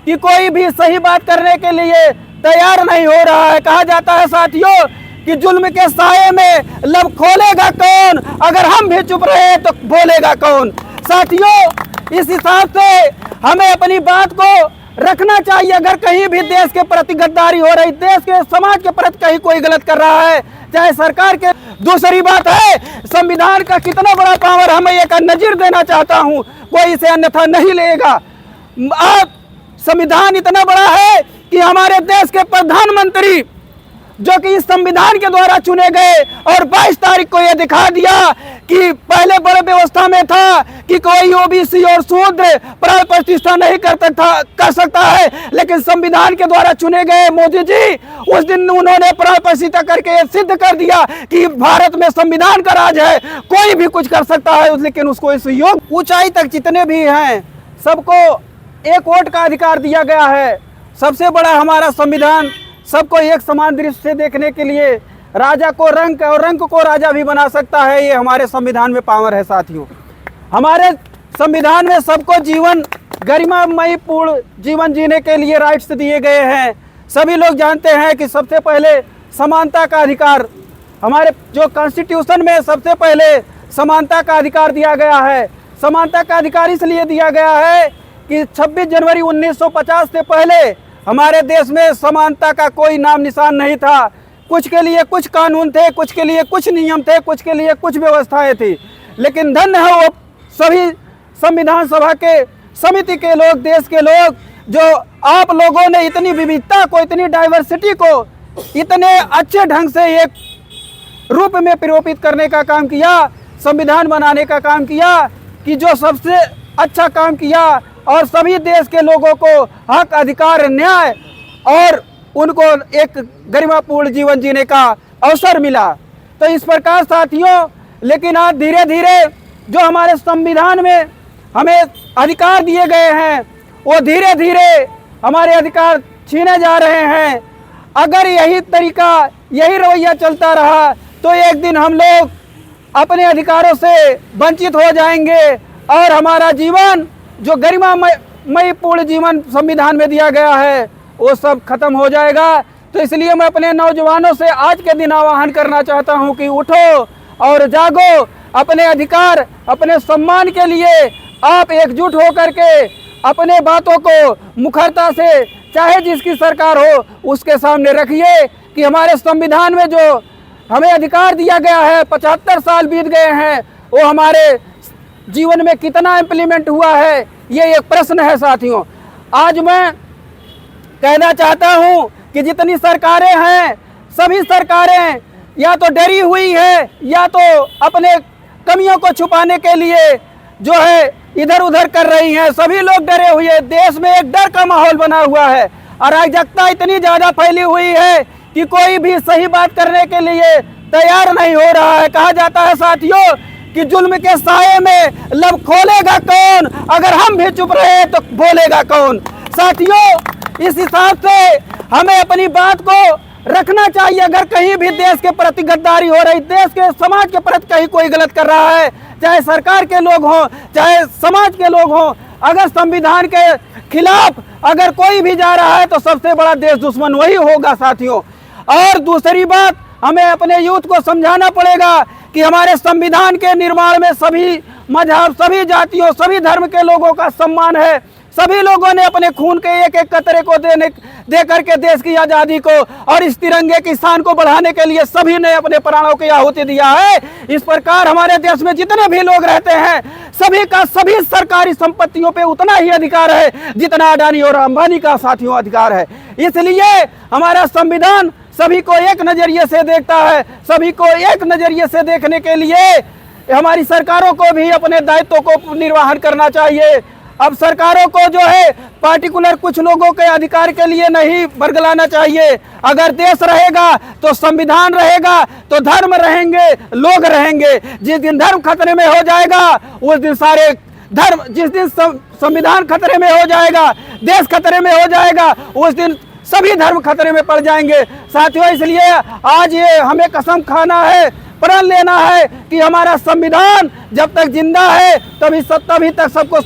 कि कोई भी सही बात करने के लिए तैयार नहीं हो रहा है। कहा जाता है साथियों कि जुल्म के साये में लब खोलेगा कौन, अगर हम भी चुप रहे तो बोलेगा कौन। साथियों, इस हिसाब से हमें अपनी बात को रखना चाहिए। अगर कहीं भी देश के प्रति गद्दारी हो रही, देश के समाज के प्रति कहीं कोई गलत कर रहा है, चाहे सरकार के। दूसरी बात है संविधान का कितना बड़ा पावर, हमें एक नजीर देना चाहता हूं, कोई इसे अन्यथा नहीं लेगा। आप संविधान इतना बड़ा है कि हमारे देश के प्रधानमंत्री जो कि इस संविधान के द्वारा चुने गए और 22 तारीख को यह दिखा दिया कि पहले बड़े व्यवस्था में था कि कोई ओबीसी और शूद्र प्राण प्रतिष्ठा नहीं कर सकता है, लेकिन संविधान के द्वारा चुने गए मोदी जी उस दिन उन्होंने प्राण प्रतिष्ठा करके ये सिद्ध कर दिया कि भारत में संविधान का राज है, कोई भी कुछ कर सकता है। लेकिन उसको इस योग ऊंचाई तक जितने भी हैं सबको एक वोट का अधिकार दिया गया है। सबसे बड़ा हमारा संविधान सबको एक समान दृष्टि से देखने के लिए राजा को रंक और रंक को राजा भी बना सकता है। ये हमारे संविधान में पावर है। साथियों, हमारे संविधान में सबको जीवन गरिमामयी पूर्ण जीवन जीने के लिए राइट्स दिए गए हैं। सभी लोग जानते हैं कि सबसे पहले समानता का अधिकार, हमारे जो कॉन्स्टिट्यूशन में सबसे पहले समानता का अधिकार दिया गया है। समानता का अधिकार इसलिए दिया गया है कि 26 जनवरी 1950 से पहले हमारे देश में समानता का कोई नाम निशान नहीं था। कुछ के लिए कुछ कानून थे, कुछ के लिए कुछ नियम थे, कुछ के लिए कुछ व्यवस्थाएं थी। लेकिन धन्य है वो सभी संविधान सभा के समिति के लोग, देश के लोग, जो आप लोगों ने इतनी विविधता को, इतनी डाइवर्सिटी को इतने अच्छे ढंग से एक रूप में पिरोपित करने का काम किया, संविधान बनाने का काम किया, कि जो सबसे अच्छा काम किया और सभी देश के लोगों को हक, अधिकार, न्याय और उनको एक गरिमापूर्ण जीवन जीने का अवसर मिला। तो इस प्रकार साथियों, लेकिन आज धीरे धीरे जो हमारे संविधान में हमें अधिकार दिए गए हैं वो धीरे धीरे हमारे अधिकार छीने जा रहे हैं। अगर यही तरीका, यही रवैया चलता रहा तो एक दिन हम लोग अपने अधिकारों से वंचित हो जाएंगे और हमारा जीवन जो गरिमामयी पूर्ण जीवन संविधान में दिया गया है वो सब खत्म हो जाएगा। तो इसलिए मैं अपने नौजवानों से आज के दिन आह्वान करना चाहता हूं कि उठो और जागो, अपने अधिकार, अपने सम्मान के लिए आप एकजुट होकर के अपने बातों को मुखरता से, चाहे जिसकी सरकार हो, उसके सामने रखिए कि हमारे संविधान में जो हमें अधिकार दिया गया है, 75 साल बीत गए हैं, वो हमारे जीवन में कितना इम्प्लीमेंट हुआ है, ये एक प्रश्न है। साथियों, आज मैं कहना चाहता हूं कि जितनी सरकारें हैं, सभी सरकारें या तो डरी हुई है या तो अपने कमियों को छुपाने के लिए जो है इधर उधर कर रही हैं। सभी लोग डरे हुए हैं, देश में एक डर का माहौल बना हुआ है, अराजकता इतनी ज़्यादा फैली हुई है कि कोई भी सही बात करने के लिए तैयार नहीं हो रहा है। कहा जाता है साथियों कि जुल्म के साये में लब खोलेगा कौन, अगर हम भी चुप रहे तो बोलेगा कौन। साथियों, इस हिसाब से हमें अपनी बात को रखना चाहिए। अगर कहीं भी देश के प्रति गद्दारी हो रही, देश के समाज के प्रति कहीं कोई गलत कर रहा है, चाहे सरकार के लोग हों, चाहे समाज के लोग हों, अगर संविधान के खिलाफ अगर कोई भी जा रहा है तो सबसे बड़ा देश दुश्मन वही होगा। साथियों, और दूसरी बात, हमें अपने यूथ को समझाना पड़ेगा कि हमारे संविधान के निर्माण में सभी मजहब, सभी जातियों, सभी धर्म के लोगों का सम्मान है। सभी लोगों ने अपने खून के एक एक कतरे को दे करके देश की आज़ादी को और इस तिरंगे की शान को बढ़ाने के लिए सभी ने अपने प्राणों की आहुति दिया है। इस प्रकार हमारे देश में जितने भी लोग रहते हैं सभी का सभी सरकारी संपत्तियों पे उतना ही अधिकार है जितना अडानी और अंबानी का साथियों अधिकार है। इसलिए हमारा संविधान सभी को एक नजरिए से देखता है। सभी को एक नजरिए से देखने के लिए हमारी सरकारों को भी अपने दायित्वों को निर्वहन करना चाहिए। अब सरकारों को जो है पार्टिकुलर कुछ लोगों के अधिकार के लिए नहीं बरगलाना चाहिए। अगर देश रहेगा तो संविधान रहेगा, तो धर्म रहेंगे, लोग रहेंगे। जिस दिन धर्म खतरे में हो जाएगा उस दिन सारे धर्म, जिस दिन संविधान खतरे में हो जाएगा, देश खतरे में हो जाएगा, उस दिन सभी धर्म खतरे में पड़ जाएंगे। साथियों, इसलिए आज ये हमें कसम खाना है, प्रण लेना है कि हमारा संविधान जब तक जिंदा है तभी तक सबको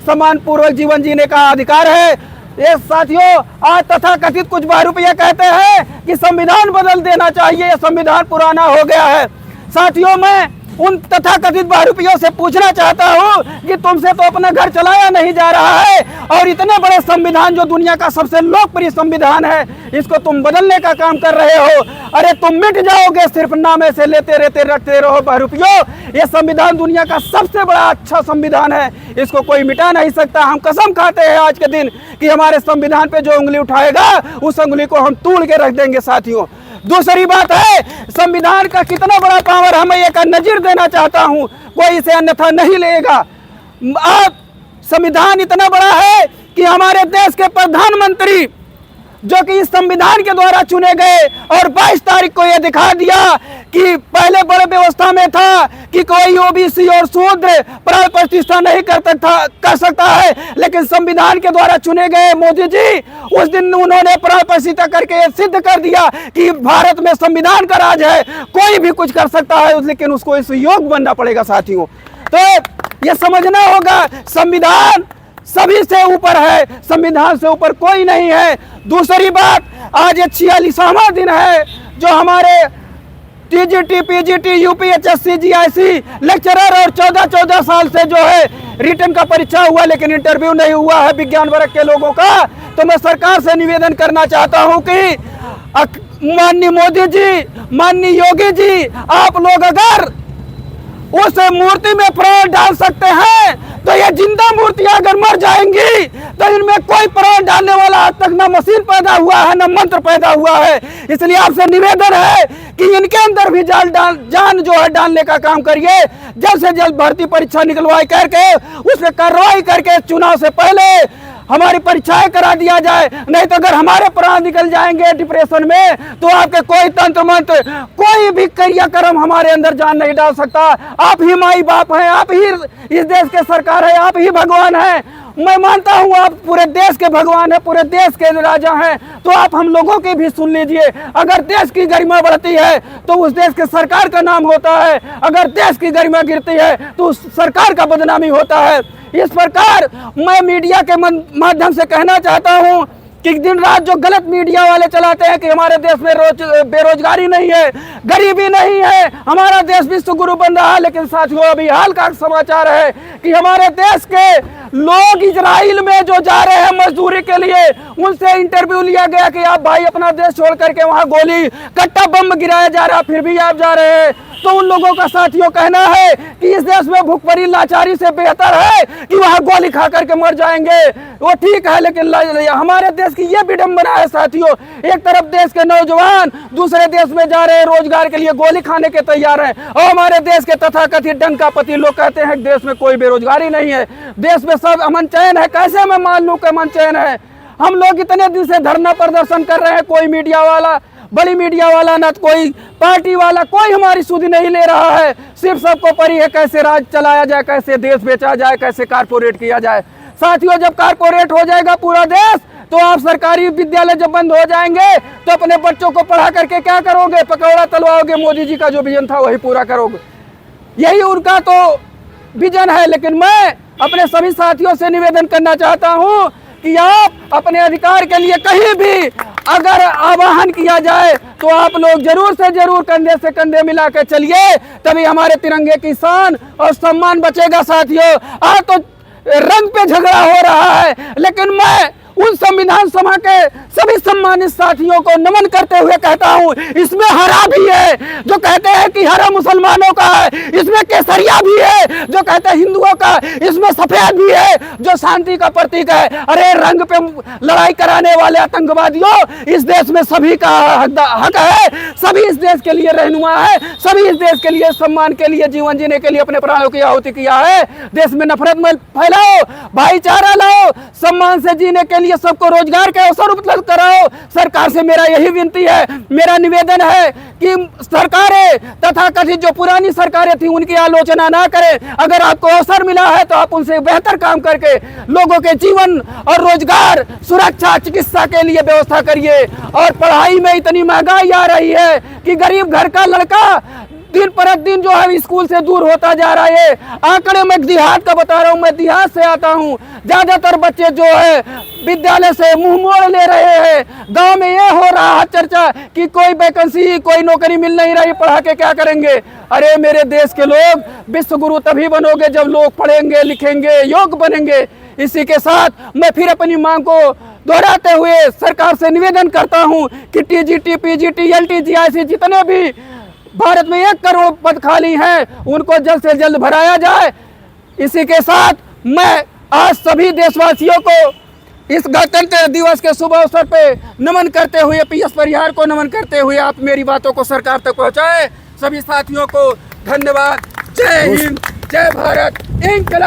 सम्मान पूर्वक जीवन जीने का अधिकार है। ये साथियों, आज तथाकथित कुछ बहुरूपिया कहते हैं कि संविधान बदल देना चाहिए, ये संविधान पुराना हो गया है। साथियों, मैं उन तथाकथित बहुरूपियों से पूछना चाहता हूं कि तुमसे तो अपना घर चलाया नहीं जा रहा है, और इतने बड़े संविधान जो दुनिया का सबसे लोकप्रिय संविधान है, इसको तुम बदलने का काम कर रहे हो। अरे तुम मिट जाओगे, सिर्फ नामे से लेते रहते रखते रहो बहुरूपियों। ये संविधान दुनिया का सबसे बड़ा अच्छा संविधान है, इसको कोई मिटा नहीं सकता। हम कसम खाते हैं आज के दिन कि हमारे संविधान पे जो उंगली उठाएगा उस उंगली को हम तोड़ के रख देंगे। साथियों, दूसरी बात है, संविधान का कितना बड़ा पावर, हमें एक नजीर देना चाहता हूं, कोई इसे अन्यथा नहीं लेगा। अब संविधान इतना बड़ा है कि हमारे देश के प्रधानमंत्री जो कि इस संविधान के द्वारा चुने गए, और 22 तारीख को यह दिखा दिया कि पहले बड़े व्यवस्था में था कि कोई ओबीसी और शूद्र प्राण प्रतिष्ठा नहीं कर सकता है, लेकिन संविधान के द्वारा चुने गए मोदी जी उस दिन उन्होंने प्राण प्रतिष्ठा करके सिद्ध कर दिया कि भारत में संविधान का राज है, कोई भी कुछ कर सकता है, लेकिन उसको इस योग बनना पड़ेगा। साथियों, तो यह समझना होगा, संविधान सभी से ऊपर है, संविधान से ऊपर कोई नहीं है। दूसरी बात, आज 46वां दिन है जो हमारे TGT, PGT, UPHSC, GIC lecturer और 14 साल से जो है रिटर्न का परीक्षा हुआ, लेकिन इंटरव्यू नहीं हुआ है विज्ञान वर्ग के लोगों का। तो मैं सरकार से निवेदन करना चाहता हूं कि माननीय मोदी जी, माननीय योगी जी, आप लोग अगर उस मूर्ति में प्राण डाल सकते हैं तो ये जिंदा मूर्तियां अगर मर जाएंगी तो इनमें कोई प्राण डालने वाला आज तक न मशीन पैदा हुआ है न मंत्र पैदा हुआ है। इसलिए आपसे निवेदन है कि इनके अंदर भी जान जो है डालने का काम करिए। जल्द से जल्द भर्ती परीक्षा निकलवाई करके उस पर कार्रवाई करके चुनाव से पहले हमारी परीक्षाएं करा दिया जाए। नहीं तो अगर हमारे प्राण निकल जाएंगे डिप्रेशन में तो आपके कोई तंत्र मंत्र, कोई भी क्रियाक्रम हमारे अंदर जान नहीं डाल सकता। आप ही माई बाप हैं, आप ही इस देश के सरकार है, आप ही भगवान हैं। मैं मानता हूं आप पूरे देश के भगवान है, पूरे देश के राजा हैं, तो आप हम लोगों की भी सुन लीजिए। अगर देश की गरिमा बढ़ती है तो उस देश के सरकार का नाम होता है, अगर देश की गरिमा गिरती है तो उस सरकार का बदनामी होता है। इस प्रकार मैं मीडिया के माध्यम से कहना चाहता हूं कि दिन रात जो गलत मीडिया वाले चलाते हैं कि हमारे देश में बेरोजगारी नहीं है, गरीबी नहीं है, हमारा देश विश्व गुरु बन रहा है, लेकिन साथियों अभी हाल का समाचार है कि हमारे देश के लोग इजराइल में जो जा रहे हैं मजदूरी के लिए, उनसे इंटरव्यू लिया गया कि आप भाई अपना देश छोड़ करके वहां गोली कट्टा बम गिराया जा रहा, फिर भी आप जा रहे हैं। तो उन लोगों का साथियों कहना है कि इस देश में भूखमरी लाचारी से बेहतर है कि वहां गोली खा करके मर जाएंगे। वो ठीक है, लेकिन हमारे देश की ये विडंबना है साथियों, एक तरफ देश के नौजवान दूसरे देश में जा रहे हैं रोजगार के लिए, गोली खाने के तैयार हैं, और हमारे देश के तथाकथित डंकापति लोग कहते हैं देश में कोई बेरोजगारी नहीं है, देश में सब अमन चैन है। कैसे मैं मान लूं कि अमन चैन है? हम लोग इतने दिन से धरना प्रदर्शन कर रहे हैं, कोई मीडिया वाला, बड़ी मीडिया वाला, न कोई पार्टी वाला, कोई हमारी सुध नहीं ले रहा है। सिर्फ सबको परी है कैसे राज चलाया जाए, कैसे देश बेचा जाए, कैसे कारपोरेट किया जाए। साथियों, जब कारपोरेट हो जाएगा पूरा देश तो आप सरकारी विद्यालय जब बंद हो जाएंगे तो अपने बच्चों को पढ़ा करके क्या करोगे? पकौड़ा तलवाओगे, मोदी जी का जो विजन था वही पूरा करोगे। यही उनका तो विजन है। लेकिन मैं अपने सभी साथियों से निवेदन करना चाहता हूं कि आप अपने अधिकार के लिए कहीं भी अगर आवाहन किया जाए तो आप लोग जरूर से जरूर कंधे से कंधे मिला के चलिए, तभी हमारे तिरंगे की शान और सम्मान बचेगा। साथियों, आज तो रंग पे झगड़ा हो रहा है, लेकिन मैं उन संविधान सभा के सभी सम्मानित साथियों को नमन करते हुए कहता हूं, इसमें हरा भी है जो कहते हैं कि हरा मुसलमानों का है, इसमें केसरिया भी है जो कहते हैं हिंदुओं का, इसमें सफेद भी है जो शांति का प्रतीक है। अरे रंग पे लड़ाई कराने वाले आतंकवादियों, इस देश में सभी का हक है, सभी इस देश के लिए रहनुमा है, सभी इस देश के लिए सम्मान के लिए, जीवन जीने के लिए अपने प्राणों की आहुति किया है। देश में नफरत मत फैलाओ, भाईचारा लाओ, सम्मान से जीने के लिए सबको रोजगार के अवसर उपलब्ध कराओ। सरकार से मेरा यही विनती है, मेरा निवेदन है कि सरकारें तथाकथित जो पुरानी सरकारें थी उनकी आलोचना ना करें। अगर आपको अवसर मिला है तो आप उनसे बेहतर काम करके लोगों के जीवन और रोजगार, सुरक्षा, चिकित्सा के लिए व्यवस्था करिए। और पढ़ाई में इतनी महंगाई आ रही है कि गरीब घर का लड़का दिन पर दिन जो है स्कूल से दूर होता जा रहा है। आंकड़े में देहात का बता रहा हूँ, मैं देहात से आता हूँ। ज्यादातर बच्चे जो है विद्यालय से मुंह मोड़ ले रहे हैं। गांव में ये हो रहा है चर्चा कि कोई वैकेंसी, कोई नौकरी मिल नहीं रही, पढ़ा के क्या करेंगे। अरे मेरे देश के लोग, विश्व गुरु तभी बनोगे जब लोग पढ़ेंगे, लिखेंगे, योग्य बनेंगे। इसी के साथ मैं फिर अपनी मांग को दोहराते हुए सरकार से निवेदन करता हूं कि टीजीटी, पीजीटी, एलटीजी ऐसी जितने भी भारत में 1 करोड़ पद खाली हैं उनको जल्द से जल्द भराया जाए। इसी के साथ मैं आज सभी देशवासियों को इस गणतंत्र दिवस के शुभ अवसर पे नमन करते हुए, पीएस परिहार को नमन करते हुए आप मेरी बातों को सरकार तक पहुंचाएं। सभी साथियों को धन्यवाद। जय हिंद, जय भारत, इंकलाब।